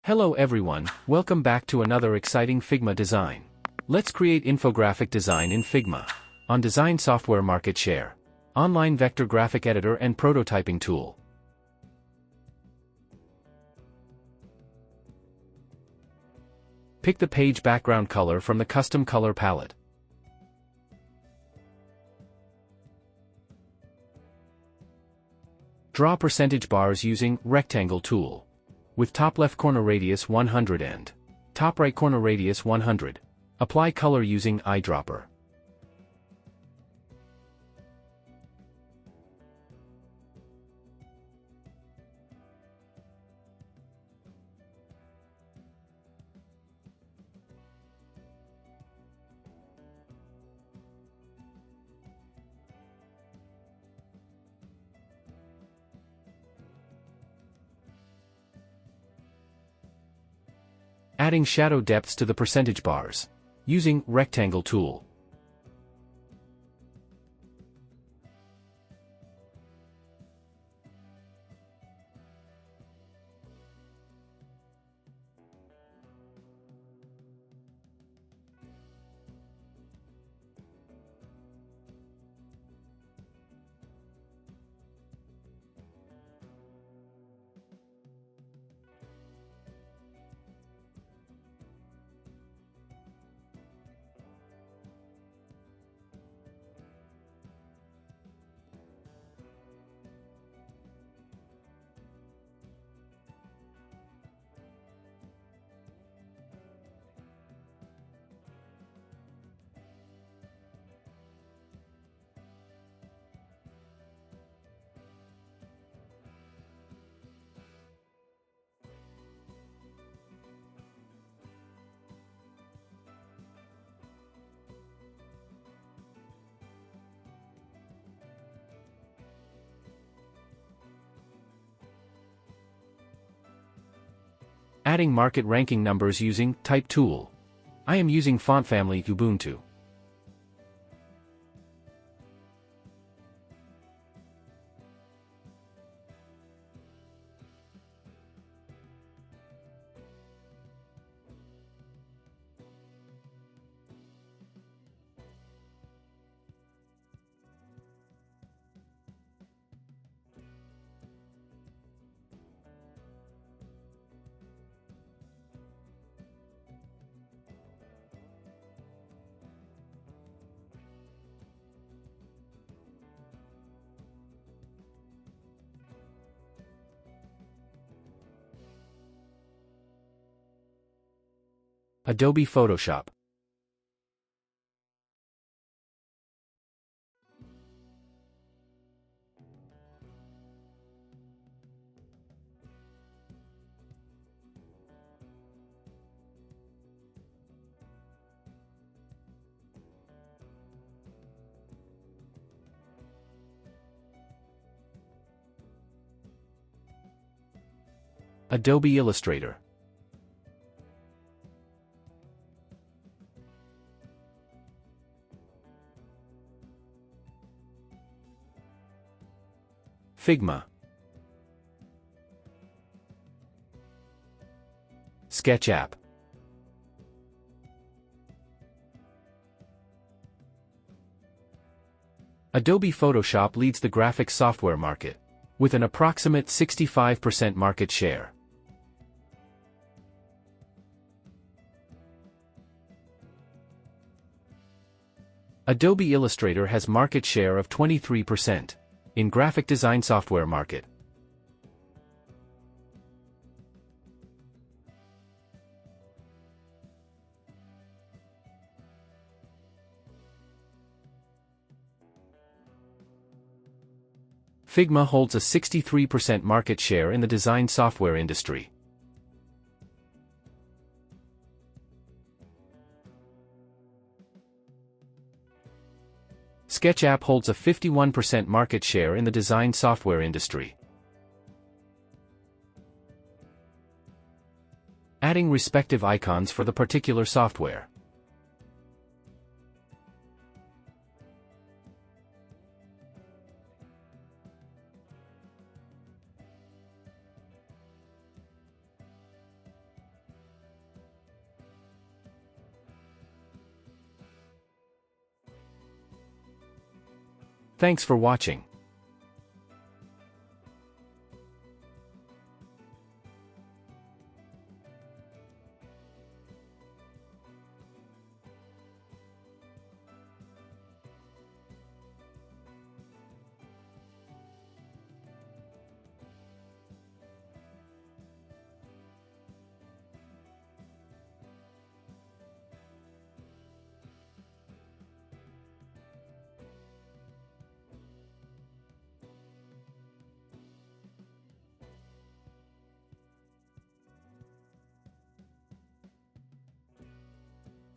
Hello everyone, welcome back to another exciting Figma design. Let's create infographic design in Figma. On design software market share. Online vector graphic editor and prototyping tool. Pick the page background color from the custom color palette. Draw percentage bars using rectangle tool. With top left corner radius 100 and top right corner radius 100. Apply color using eyedropper. Adding shadow depths to the percentage bars. Using rectangle tool. Adding market ranking numbers using Type tool. I am using font family Ubuntu. Adobe Photoshop. Adobe Illustrator. Figma. Sketch app. Adobe Photoshop leads the graphics software market, with an approximate 65% market share. Adobe Illustrator has market share of 23%. In graphic design software market. Figma holds a 63% market share in the design software industry. SketchUp holds a 51% market share in the design software industry. Adding respective icons for the particular software. Thanks for watching.